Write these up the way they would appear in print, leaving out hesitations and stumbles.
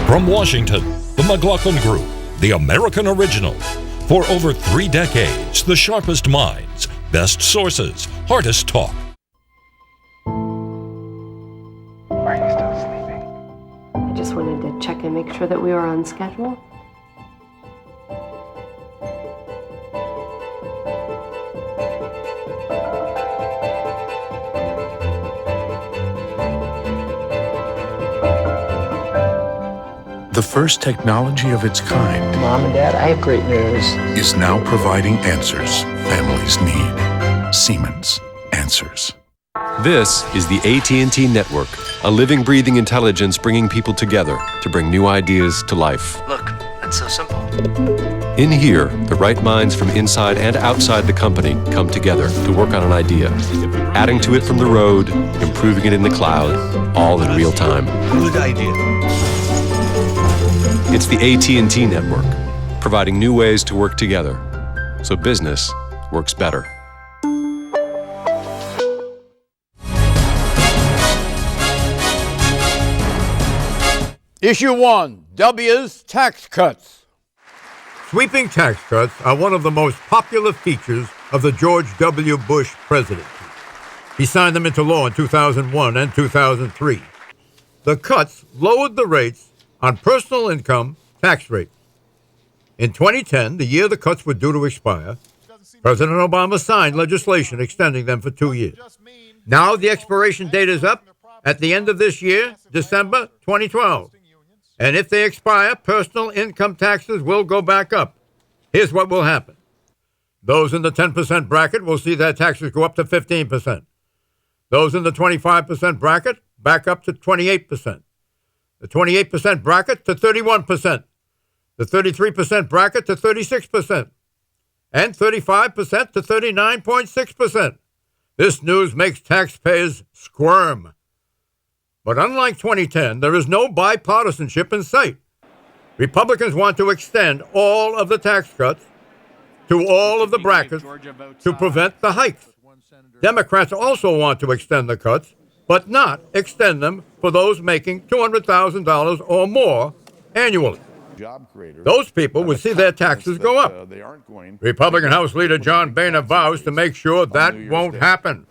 From Washington, the McLaughlin Group, the American original. For over 3 decades, the sharpest minds, best sources, hardest talk. Are you still sleeping? I just wanted to check and make sure that we were on schedule. The first technology of its kind Mom and Dad, I have great news. is now providing answers families need. Siemens answers. This is the AT&T Network, a living, breathing intelligence bringing people together to bring new ideas to life. Look, that's so simple. In here, the right minds from inside and outside the company come together to work on an idea, adding to it from the road, improving it in the cloud, all in real time. Good idea. It's the AT&T Network, providing new ways to work together so business works better. Issue 1, W's tax cuts. Sweeping tax cuts are one of the most popular features of the George W. Bush presidency. He signed them into law in 2001 and 2003. The cuts lowered the rates on personal income tax rate. In 2010, the year the cuts were due to expire, President Obama signed legislation extending them for 2 years. Now the expiration date is up at the end of this year, December 2012. And if they expire, personal income taxes will go back up. Here's what will happen. Those in the 10% bracket will see their taxes go up to 15%. Those in the 25% bracket back up to 28%. The 28% bracket to 31%, the 33% bracket to 36%, and 35% to 39.6%. This news makes taxpayers squirm. But unlike 2010, there is no bipartisanship in sight. Republicans want to extend all of the tax cuts to all of the brackets to prevent the hikes. Democrats also want to extend the cuts, but not extend them for those making $200,000 or more annually. Those people would see their taxes go up. Republican House Leader John Boehner vows to make sure that won't happen.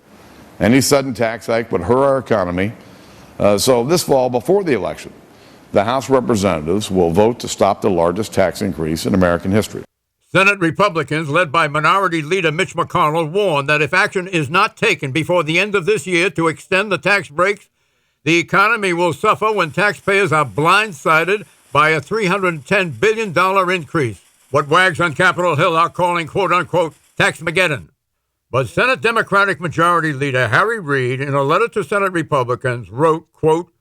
Any sudden tax hike would hurt our economy. So this fall, before the election, the House of Representatives will vote to stop the largest tax increase in American history. Senate Republicans, led by Minority Leader Mitch McConnell, warned that if action is not taken before the end of this year to extend the tax breaks, the economy will suffer when taxpayers are blindsided by a $310 billion increase, what wags on Capitol Hill are calling, quote-unquote, Taxmageddon. But Senate Democratic Majority Leader Harry Reid, in a letter to Senate Republicans, wrote, quote,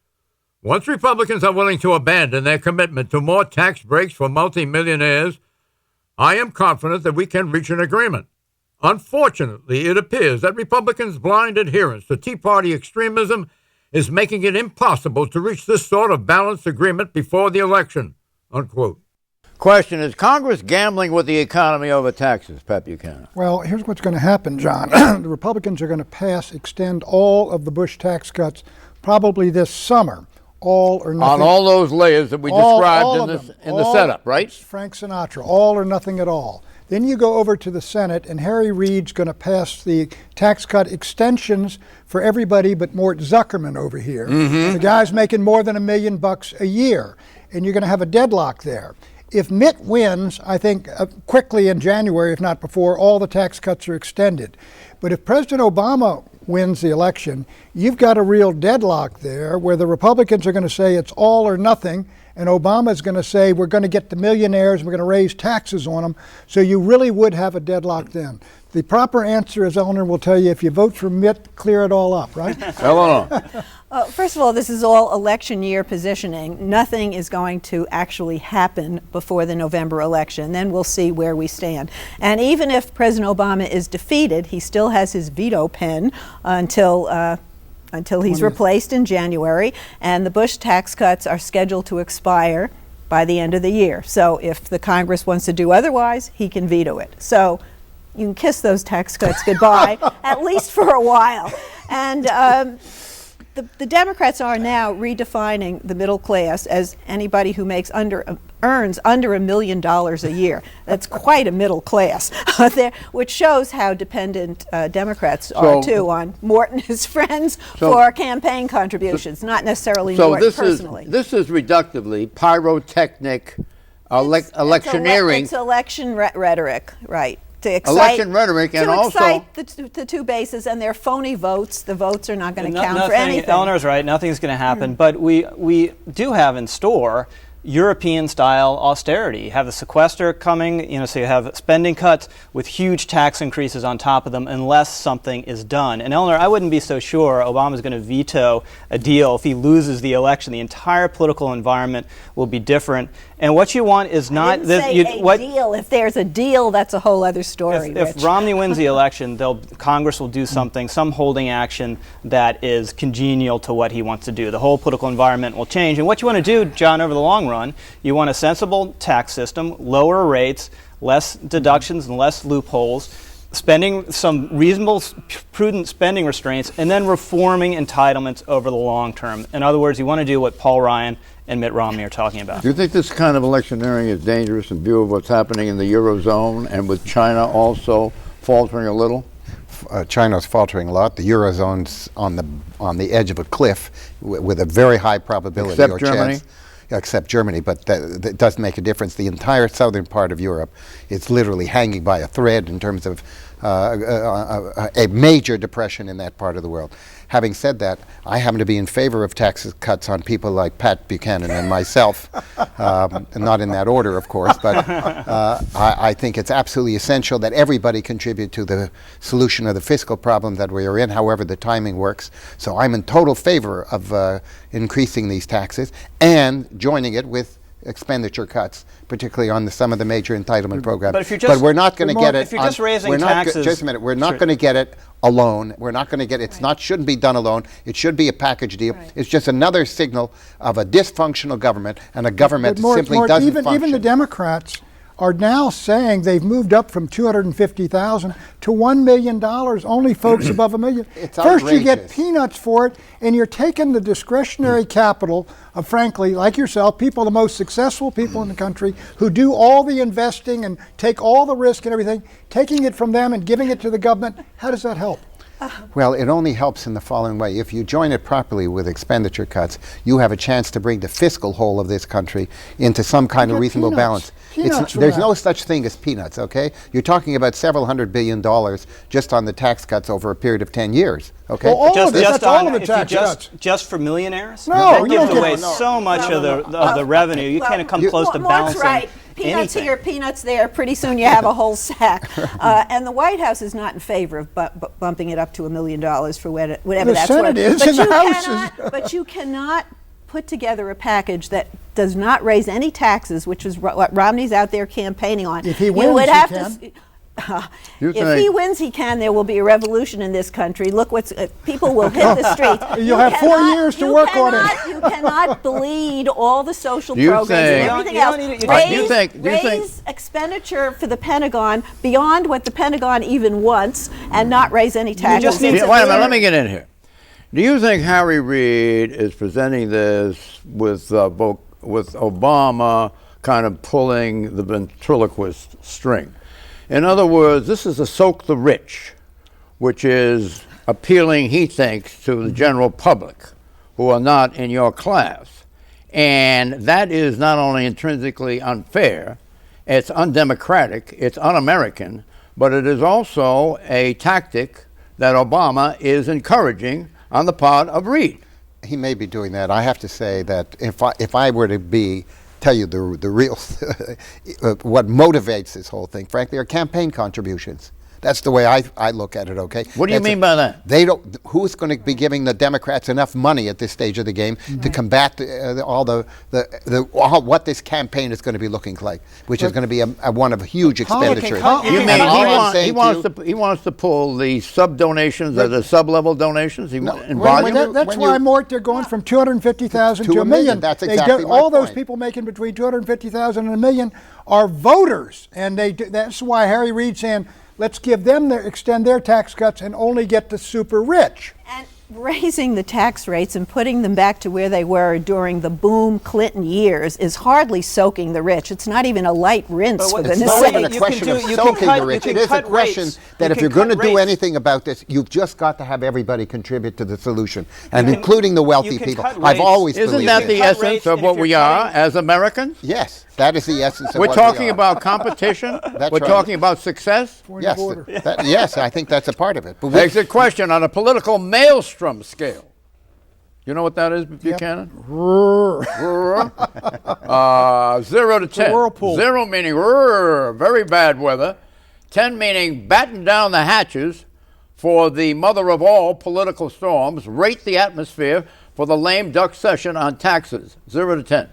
once Republicans are willing to abandon their commitment to more tax breaks for multimillionaires, I am confident that we can reach an agreement. Unfortunately, it appears that Republicans' blind adherence to Tea Party extremism is making it impossible to reach this sort of balanced agreement before the election, unquote. Question, is Congress gambling with the economy over taxes, Pat Buchanan? Well, here's what's going to happen, John. The Republicans are going to extend all of the Bush tax cuts probably this summer. All or nothing. On all those layers that we described in the setup, right? Frank Sinatra, all or nothing at all. Then you go over to the Senate, and Harry Reid's going to pass the tax cut extensions for everybody but Mort Zuckerman over here. Mm-hmm. The guy's making more than $1 million a year, and you're going to have a deadlock there. If Mitt wins, I think quickly in January, if not before, all the tax cuts are extended. But if President Obama wins the election, you've got a real deadlock there where the Republicans are going to say it's all or nothing, and Obama's going to say we're going to get the millionaires, we're going to raise taxes on them. So you really would have a deadlock then. The proper answer, as Eleanor will tell you, if you vote for Mitt, clear it all up, right? Eleanor. First of all, this is all election year positioning. Nothing is going to actually happen before the November election. Then we'll see where we stand. And even if President Obama is defeated, he still has his veto pen until he's replaced in January. And the Bush tax cuts are scheduled to expire by the end of the year. So if the Congress wants to do otherwise, he can veto it. So you can kiss those tax cuts goodbye, at least for a while. And the Democrats are now redefining the middle class as anybody who earns under $1 million a year. That's quite a middle class, which shows how dependent Democrats are too on Morton and his friends for campaign contributions, not necessarily Morton personally. This is reductively pyrotechnic electioneering. It's election rhetoric, right? To excite, election rhetoric, and also excite the two bases, and their phony votes. The votes are not going to count for anything. Eleanor's right. Nothing's going to happen. But we do have in store European-style austerity. You have the sequester coming, so you have spending cuts with huge tax increases on top of them unless something is done. And Eleanor, I wouldn't be so sure Obama's going to veto a deal if he loses the election. The entire political environment will be different. And what you want is not deal. If there's a deal, that's a whole other story. If Romney wins the election, Congress will do something, some holding action that is congenial to what he wants to do. The whole political environment will change. And what you want to do, John, over the long run, you want a sensible tax system, lower rates, less deductions and less loopholes, spending some reasonable, prudent spending restraints, and then reforming entitlements over the long term. In other words, you want to do what Paul Ryan and Mitt Romney are talking about. Do you think this kind of electioneering is dangerous in view of what's happening in the Eurozone and with China also faltering a little? China's faltering a lot. The Eurozone's on the edge of a cliff with a very high probability or Germany? Chance. Except Germany, but that doesn't make a difference. The entire southern part of Europe is literally hanging by a thread in terms of a major depression in that part of the world. Having said that, I happen to be in favor of tax cuts on people like Pat Buchanan and myself, not in that order, of course, but I think it's absolutely essential that everybody contribute to the solution of the fiscal problem that we are in, however the timing works. So I'm in total favor of increasing these taxes and joining it with expenditure cuts, particularly on some of the major entitlement programs. But we're not going to get it. If you're just raising taxes, just a minute. We're not going to get it alone. We're not going to get it. Shouldn't be done alone. It should be a package deal. Right. It's just another signal of a dysfunctional government and a government that simply doesn't function. Even the Democrats are now saying they've moved up from $250,000 to $1 million, only folks above $1 million. It's First outrageous. You get peanuts for it, and you're taking the discretionary capital of, frankly, like yourself, the most successful people in the country who do all the investing and take all the risk and everything, taking it from them and giving it to the government. How does that help? Well, it only helps in the following way. If you join it properly with expenditure cuts, you have a chance to bring the fiscal whole of this country into some kind of reasonable balance. There's no such thing as peanuts, okay? You're talking about several $100 billion just on the tax cuts over a period of 10 years, okay? Well, all of the tax cuts. Just for millionaires? No, that gives away so much of the revenue. You can't come close to balancing. Right. Peanuts here, peanuts there. Pretty soon you have a whole sack. And the White House is not in favor of bumping it up to $1 million for whatever that's worth. The Senate is, and the House is. But you cannot put together a package that does not raise any taxes, which is what Romney's out there campaigning on. If he wins, he can. If he wins, he can. There will be a revolution in this country. Look, people will hit the streets. You'll have 4 years to work on it. You cannot bleed all the social programs and everything else. Raise expenditure for the Pentagon beyond what the Pentagon even wants, and not raise any taxes. Wait a minute. Let me get in here. Do you think Harry Reid is presenting this with Obama kind of pulling the ventriloquist string? In other words, this is a soak the rich, which is appealing, he thinks, to the general public who are not in your class. And that is not only intrinsically unfair, it's undemocratic, it's un-American, but it is also a tactic that Obama is encouraging on the part of Reid. He may be doing that. I have to say that if I were to tell you the real what motivates this whole thing, frankly, are campaign contributions. That's the way I look at it, okay? What do you mean by that? Who's going to be giving the Democrats enough money at this stage of the game to combat what this campaign is going to be looking like, which is going to be one of huge expenditures. You mean he wants to pull the sub-donations or the sub-level donations? That's why they're going from $250,000 to $1 million. That's exactly all those people making between $250,000 and $1 million are voters, and that's why Harry Reid's saying, let's give them extend their tax cuts and only get the super rich. raising the tax rates and putting them back to where they were during the boom Clinton years is hardly soaking the rich. It's not even a light rinse, for goodness It's not sake. even a question of soaking the rich. It is a question that if you're going to do anything about this, you've just got to have everybody contribute to the solution, and including the wealthy people. I've always believed Isn't that the essence of what we are as Americans? Yes, that is the essence of We're what talking we are. about competition. That's We're right. talking about success. Yes, yes, I think that's a part of it. But Exit question on a political maelstrom scale. You know what that is, Buchanan? 0 to 10. Whirlpool. 0 meaning very bad weather. 10 meaning batten down the hatches for the mother of all political storms. Rate the atmosphere for the lame duck session on taxes. 0 to 10.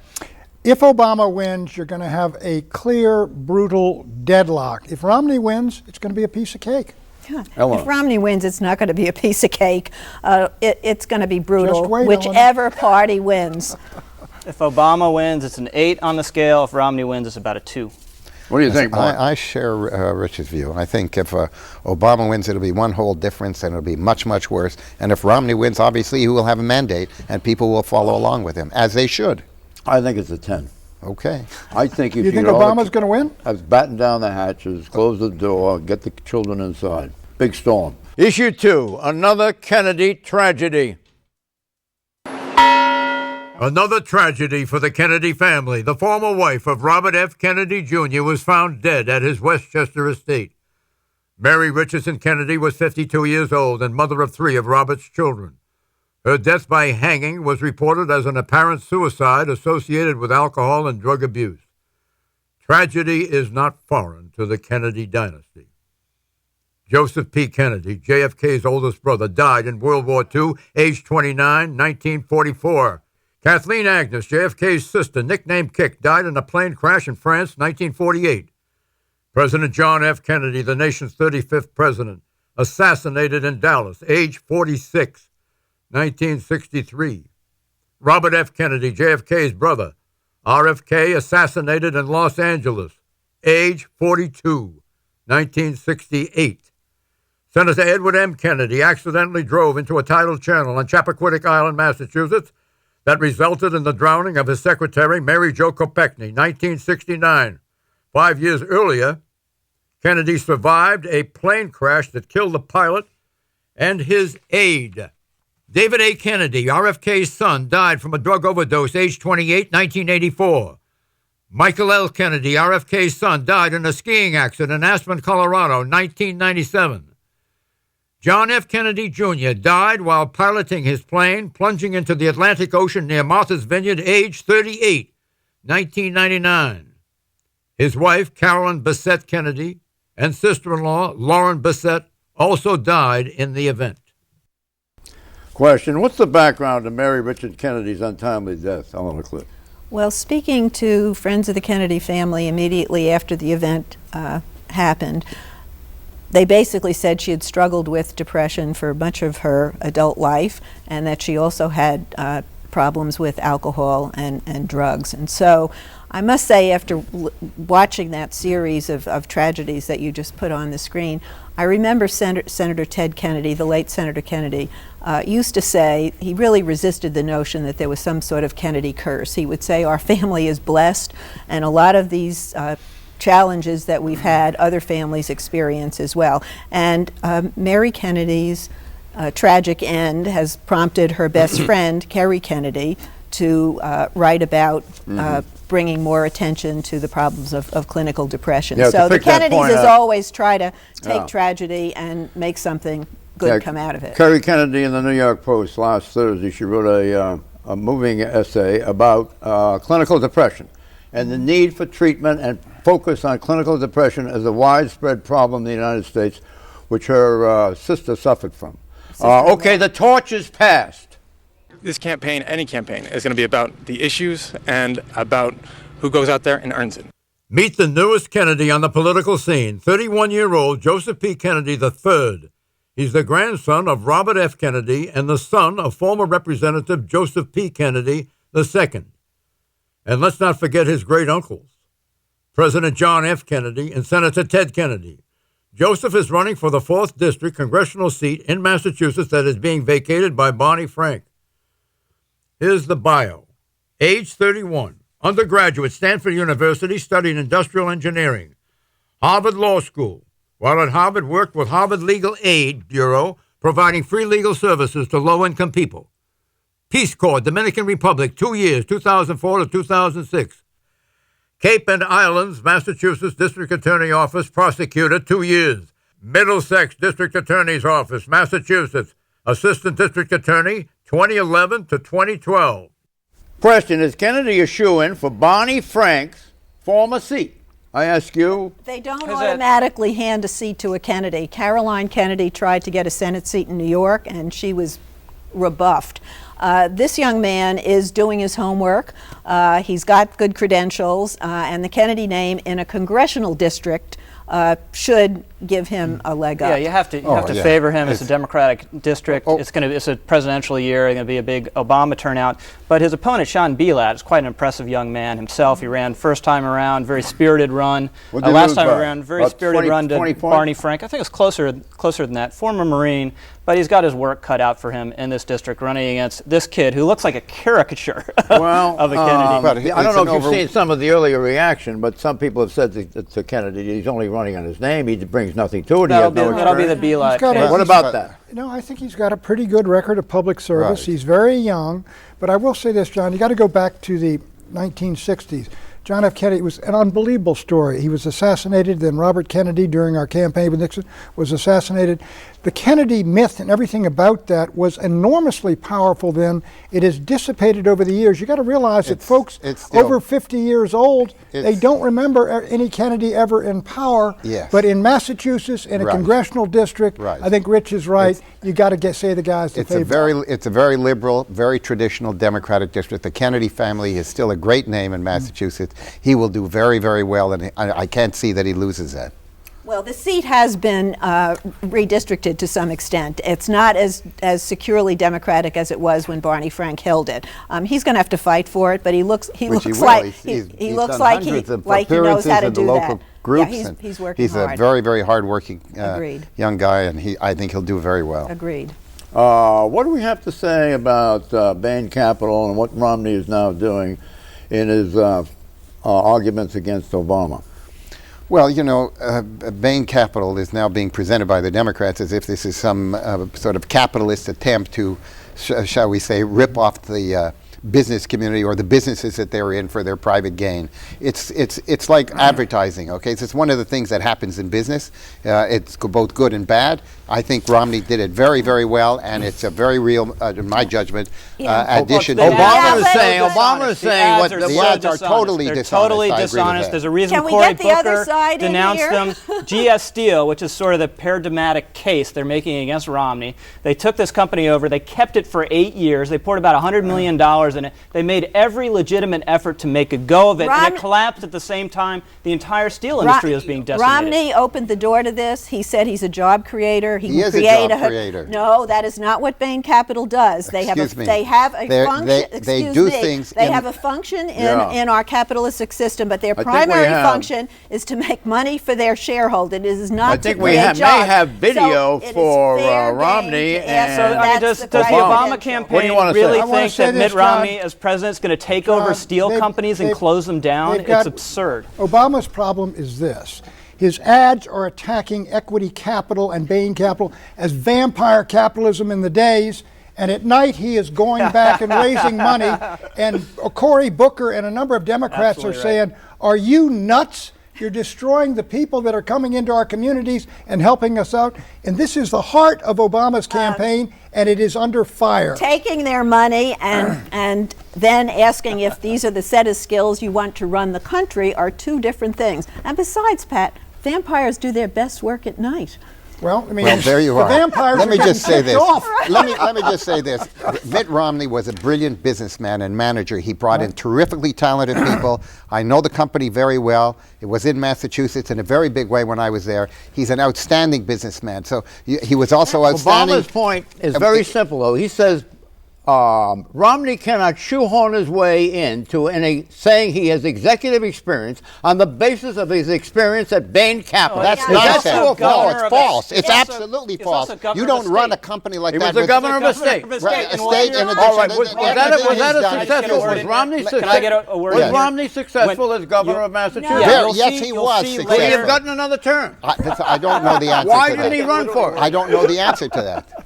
If Obama wins, you're going to have a clear, brutal deadlock. If Romney wins, it's going to be a piece of cake. If Romney wins, it's not going to be a piece of cake. It's going to be brutal, Just wait, whichever party wins. If Obama wins, it's an 8 on the scale. If Romney wins, it's about a 2. What do you think, Mark? I share Rich's view. I think if Obama wins, it'll be one whole difference, and it'll be much, much worse. And if Romney wins, obviously he will have a mandate, and people will follow along with him, as they should. I think it's a 10. Okay. I think if You think Obama's going to win? I've batten down the hatches, close the door, get the children inside. Big storm. Issue 2, another Kennedy tragedy. Another tragedy for the Kennedy family. The former wife of Robert F. Kennedy Jr. was found dead at his Westchester estate. Mary Richardson Kennedy was 52 years old and mother of 3 of Robert's children. Her death by hanging was reported as an apparent suicide associated with alcohol and drug abuse. Tragedy is not foreign to the Kennedy dynasty. Joseph P. Kennedy, JFK's oldest brother, died in World War II, age 29, 1944. Kathleen Agnes, JFK's sister, nicknamed Kick, died in a plane crash in France, 1948. President John F. Kennedy, the nation's 35th president, assassinated in Dallas, age 46, 1963. Robert F. Kennedy, JFK's brother, RFK, assassinated in Los Angeles, age 42, 1968. Senator Edward M. Kennedy accidentally drove into a tidal channel on Chappaquiddick Island, Massachusetts, that resulted in the drowning of his secretary, Mary Jo Kopechne, 1969. 5 years earlier, Kennedy survived a plane crash that killed the pilot and his aide. David A. Kennedy, RFK's son, died from a drug overdose, age 28, 1984. Michael L. Kennedy, RFK's son, died in a skiing accident in Aspen, Colorado, 1997. John F. Kennedy Jr. died while piloting his plane, plunging into the Atlantic Ocean near Martha's Vineyard, age 38, 1999. His wife, Carolyn Bessette Kennedy, and sister-in-law, Lauren Bessette, also died in the event. Question, what's the background to Mary Richard Kennedy's untimely death? Eleanor Cliff. Well, speaking to friends of the Kennedy family immediately after the event happened, they basically said she had struggled with depression for much of her adult life, and that she also had problems with alcohol and drugs. And so I must say, after watching that series of tragedies that you just put on the screen, I remember Senator Ted Kennedy, the late Senator Kennedy, used to say, he really resisted the notion that there was some sort of Kennedy curse. He would say, our family is blessed, and a lot of these challenges that we've had, other families experience as well. And Mary Kennedy's tragic end has prompted her best friend, Kerry Kennedy, to write about bringing more attention to the problems of clinical depression. Yeah, so the Kennedys as always try to take Yeah. tragedy and make something good come out of it. Kerry Kennedy in the New York Post last Thursday, she wrote a moving essay about clinical depression and the need for treatment and focus on clinical depression as a widespread problem in the United States, which her sister suffered from. Okay, the torch is passed. This campaign, any campaign, is going to be about the issues and about who goes out there and earns it. Meet the newest Kennedy on the political scene, 31-year-old Joseph P. Kennedy III. He's the grandson of Robert F. Kennedy and the son of former Representative Joseph P. Kennedy II. And let's not forget his great uncles, President John F. Kennedy and Senator Ted Kennedy. Joseph is running for the 4th District congressional seat in Massachusetts that is being vacated by Barney Frank. Here's the bio. Age 31. Undergraduate, Stanford University, studied industrial engineering. Harvard Law School. While at Harvard, worked with Harvard Legal Aid Bureau, providing free legal services to low-income people. Peace Corps, Dominican Republic, 2 years, 2004 to 2006. Cape and Islands, Massachusetts District Attorney Office, prosecutor, 2 years. Middlesex District Attorney's Office, Massachusetts, Assistant District Attorney, 2011 to 2012. Question, is Kennedy a shoo-in for Barney Frank's former seat? I ask you. They don't automatically hand a seat to a Kennedy. Caroline Kennedy tried to get a Senate seat in New York, and she was rebuffed. This young man is doing his homework. He's got good credentials, and the Kennedy name in a congressional district should give him a leg up. Yeah, you have to favor him. It's a Democratic district. It's a presidential year. It's going to be a big Obama turnout. But his opponent, Sean Belat, is quite an impressive young man himself. He ran first time around, very spirited run. Last time around, very spirited run to Barney Frank. I think it's closer than that. Former Marine, but he's got his work cut out for him in this district, running against this kid who looks like a caricature of a Kennedy. I don't know if you've seen some of the earlier reaction, but some people have said to Kennedy he's only running on his name. He brings nothing to it. That'll be the Belat case. What about that? I think he's got a pretty good record of public service. Right. He's very young. But I will say this, John, you got to go back to the 1960s. John F. Kennedy was an unbelievable story. He was assassinated, then Robert Kennedy, during our campaign with Nixon, was assassinated. The Kennedy myth and everything about that was enormously powerful then. It has dissipated over the years. You got to realize that folks over 50 years old, they don't remember any Kennedy ever in power. Yes. But in Massachusetts, in a congressional district, I think Rich is right. You got to say the guy's the favorite. It's a very liberal, very traditional Democratic district. The Kennedy family is still a great name in Massachusetts. He will do very, very well, and I can't see that he loses that. Well, the seat has been redistricted to some extent. It's not as securely Democratic as it was when Barney Frank held it. He's going to have to fight for it, but he looks like he knows how to do that. Groups, yeah, he's working hard. He's a very, very hard-working young guy, and I think he'll do very well. Agreed. What do we have to say about Bain Capital and what Romney is now doing in his arguments against Obama? Well, Bain Capital is now being presented by the Democrats as if this is some sort of capitalist attempt to, shall we say, rip off the business community or the businesses that they're in for their private gain. It's like advertising, okay? It's one of the things that happens in business. It's both good and bad. I think Romney did it very, very well, and it's a very real, in my judgment, addition. Obama is saying what the ads are totally dishonest. Totally dishonest. There's a reason Cory Booker denounced them. GS Steel, which is sort of the paradigmatic case they're making against Romney. They took this company over. They kept it for 8 years. They poured about $100 million in it. They made every legitimate effort to make a go of it, and it collapsed at the same time. The entire steel industry was being decimated. Romney opened the door to this. He said he's a job creator. He is a job creator. No, that is not what Bain Capital does. They have a function. They have a function in our capitalistic system, but their primary function is to make money for their shareholder. It is not to create jobs. I think we may have video for Romney. Does the Obama campaign really think that Mitt Romney as president is going to take over steel companies and close them down? It's absurd. Obama's problem is this. His ads are attacking equity capital and Bain Capital as vampire capitalism in the days, and at night he is going back and raising money. And Cory Booker and a number of Democrats are saying, are you nuts? You're destroying the people that are coming into our communities and helping us out. And this is the heart of Obama's campaign, and it is under fire. Taking their money and then asking if these are the set of skills you want to run the country are two different things. And besides, Pat, vampires do their best work at night. Well, I mean, there you are. Vampires let me just say this. Right. Let me just say this. Mitt Romney was a brilliant businessman and manager. He brought in terrifically talented people. I know the company very well. It was in Massachusetts in a very big way when I was there. He's an outstanding businessman. So he was also outstanding. Obama's point is very simple, though. He says Romney cannot shoehorn his way into saying he has executive experience on the basis of his experience at Bain Capital. That's nonsense. No, it's false. It's absolutely false. You don't run a company like that. He was the governor of a state. Right, a state in addition. All right, was that successful? Was Romney successful? Was Romney successful as governor of Massachusetts? Yes, he was successful. Would he have gotten another term? I don't know the answer to that. Why didn't he run for it? I don't know the answer to that.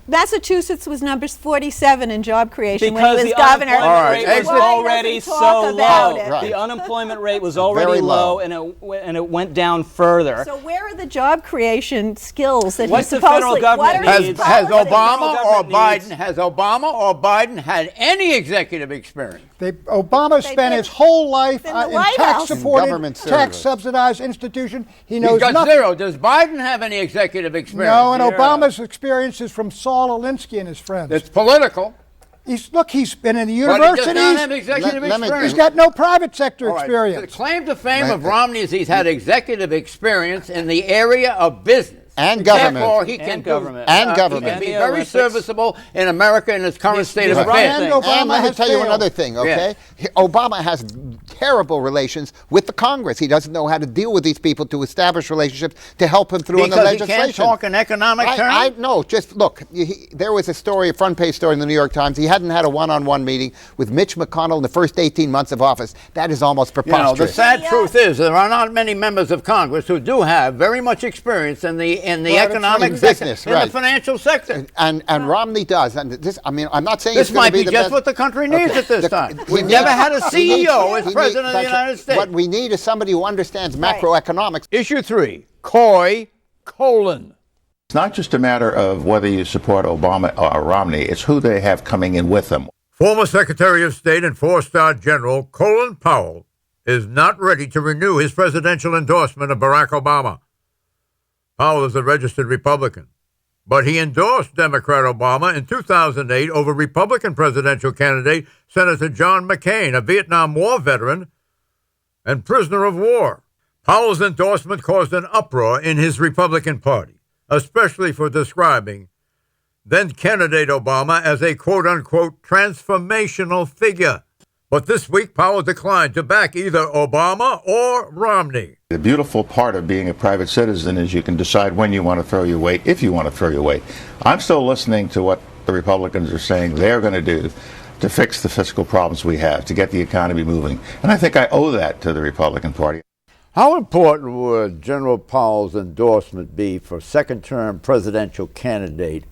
Massachusetts was number 47 in job creation because when he was governor. The unemployment rate was already so low. Right. The unemployment rate was already low, and it went down further. So where are the job creation skills that What's he's the federal government needs? Has Obama or Biden had any executive experience? Obama spent his whole life in tax-supported, tax subsidized institution. He knows got nothing. zero. Does Biden have any executive experience? No, and Obama's experience is from Saul Alinsky and his friends. It's political. He's been in the universities. But he does not have executive experience. He's got no private sector experience. The claim to fame of Romney is he's had executive experience in the area of business. And government. Therefore, he can be very serviceable in America in its current state of affairs. And let me tell you another thing, okay? Obama has terrible relations with the Congress. He doesn't know how to deal with these people to establish relationships to help him through in the legislation. Because he can't talk in economic terms? No, just look. There was a story, a front-page story in the New York Times. He hadn't had a one-on-one meeting with Mitch McConnell in the first 18 months of office. That is almost preposterous. The sad truth is there are not many members of Congress who do have very much experience in the economic business, in the financial sector, and Romney does. And this, I mean, I'm not saying this might be just what the country needs at this time. We've never had a CEO as president of the United States. What we need is somebody who understands macroeconomics. Issue 3: Coy colon. It's not just a matter of whether you support Obama or Romney; it's who they have coming in with them. Former Secretary of State and four-star General Colin Powell is not ready to renew his presidential endorsement of Barack Obama. Powell is a registered Republican, but he endorsed Democrat Obama in 2008 over Republican presidential candidate Senator John McCain, a Vietnam War veteran and prisoner of war. Powell's endorsement caused an uproar in his Republican Party, especially for describing then-candidate Obama as a quote-unquote transformational figure. But this week, Powell declined to back either Obama or Romney. The beautiful part of being a private citizen is you can decide when you want to throw your weight, if you want to throw your weight. I'm still listening to what the Republicans are saying they're going to do to fix the fiscal problems we have, to get the economy moving. And I think I owe that to the Republican Party. How important would General Powell's endorsement be for second-term presidential candidate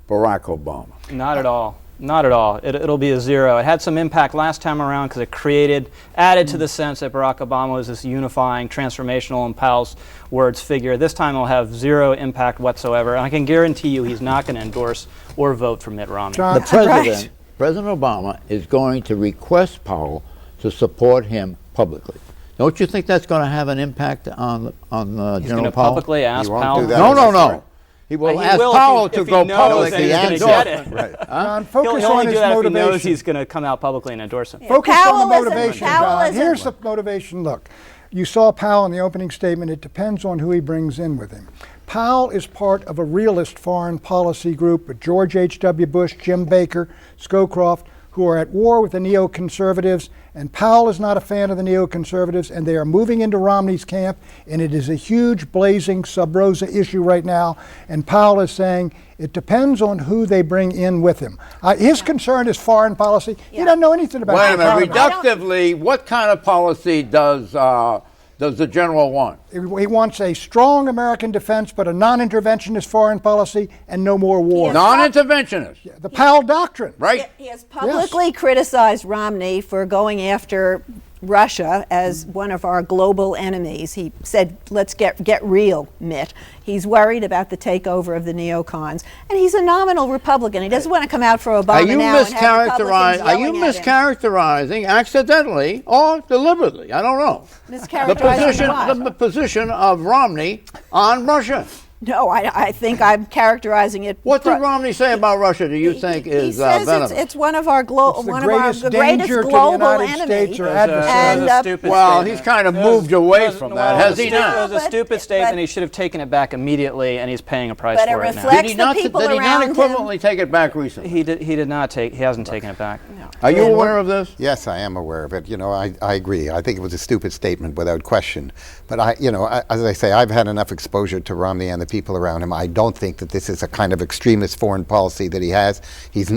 Barack Obama? Not at all. Not at all. It'll be a zero. It had some impact last time around because it added to the sense that Barack Obama was this unifying, transformational, in Powell's words, figure. This time it'll have zero impact whatsoever. And I can guarantee you he's not going to endorse or vote for Mitt Romney. The president, President Obama, is going to request Powell to support him publicly. Don't you think that's going to have an impact on He's General going to Powell? publicly ask Powell? No. He will ask Powell to go publicly and endorse him. John, focus He'll on only his do that if he motivation. knows he's going to come out publicly and endorse him. Focus on the motivation, John. Here's the motivation. Look, you saw Powell in the opening statement. It depends on who he brings in with him. Powell is part of a realist foreign policy group with George H.W. Bush, Jim Baker, Scowcroft, who are at war with the neoconservatives, and Powell is not a fan of the neoconservatives, and they are moving into Romney's camp, and it is a huge, blazing sub rosa issue right now, and Powell is saying it depends on who they bring in with him. His concern is foreign policy. He doesn't know anything about it. Wait a minute, reductively, what kind of policy does the general want? He wants a strong American defense, but a non-interventionist foreign policy and no more war. Non-interventionist. The Powell Doctrine. Right. He has publicly criticized Romney for going after Russia as one of our global enemies. He said, let's get real, Mitt. He's worried about the takeover of the neocons. And he's a nominal Republican. He doesn't want to come out for Obama now and have Republicans Are you mischaracterizing accidentally or deliberately? I don't know. Mischaracterizing the position of Romney on Russia. No, I think I'm characterizing it. What did Romney say about Russia? Do you think He is says venomous? it's one of our It's the greatest danger to the global United enemies. States or adversaries. Well, he's kind of moved away from that, has he It not? was a stupid statement. He should have taken it back immediately, and he's paying a price But it for it now. reflects Did he not, the people did he not around him. equivalently take it back recently? He did not take. He hasn't taken it back. Are you aware of this? Yes, I am aware of it. You know, I agree. I think it was a stupid statement without question. But as I say, I've had enough exposure to Romney and the people around him. I don't think that this is a kind of extremist foreign policy that he has. He's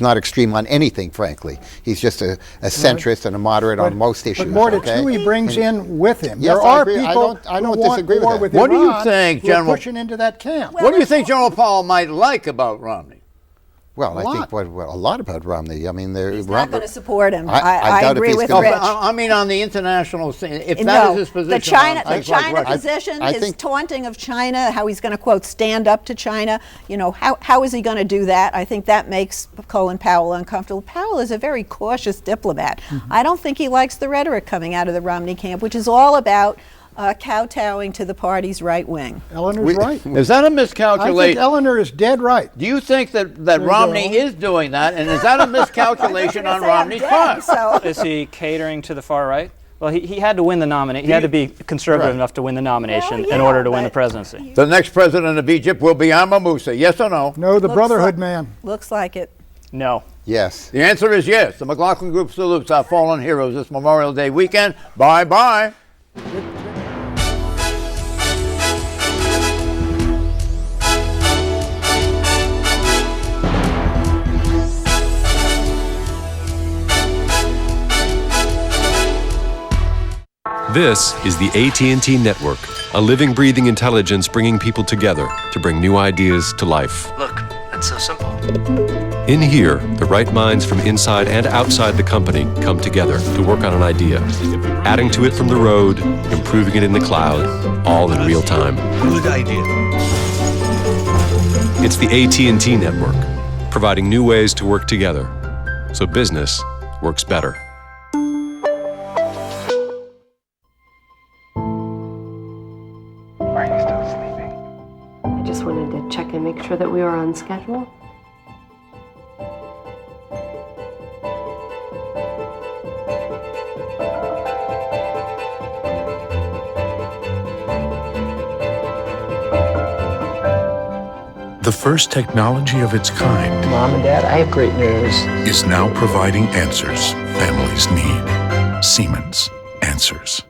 not extreme on anything, frankly. He's just a centrist and a moderate on most issues. But more to okay? who he brings in with him. Yes, there I are agree. people I don't who want disagree with war that. with What do you Iran think, who are General? pushing into that camp? What do you think General Powell might like about Romney? Well, I think a lot about Romney. I mean, He's not going to support him. I doubt if agree he's with gonna- Rich. I mean, on the international scene, if that No, is his position, the China, on things the like China Russia. position, I his think- taunting of China, how he's going to quote stand up to China. You know, how is he going to do that? I think that makes Colin Powell uncomfortable. Powell is a very cautious diplomat. I don't think he likes the rhetoric coming out of the Romney camp, which is all about kowtowing to the party's right wing. Eleanor's right. Is that a I think miscalculation? Eleanor is dead right. Do you think that Romney is doing that, and is that a miscalculation on Romney's part? So. Is he catering to the far right? Well, he had to win the nomination. He had to be conservative enough to win the nomination in order to win the presidency. The next president of Egypt will be Amma Musa. Yes or no? No, the Looks Brotherhood like- man. Looks like it. No. Yes. The answer is yes. The McLaughlin Group salutes our fallen heroes this Memorial Day weekend. Bye-bye. This is the AT&T Network, a living, breathing intelligence bringing people together to bring new ideas to life. Look, it's so simple. In here, the right minds from inside and outside the company come together to work on an idea, adding to it from the road, improving it in the cloud, all in real time. Good idea. It's the AT&T Network, providing new ways to work together so business works better. Why are you still sleeping? I just wanted to check and make sure that we were on schedule. The first technology of its kind Mom and Dad, I have great news. is now providing answers families need. Siemens. Answers.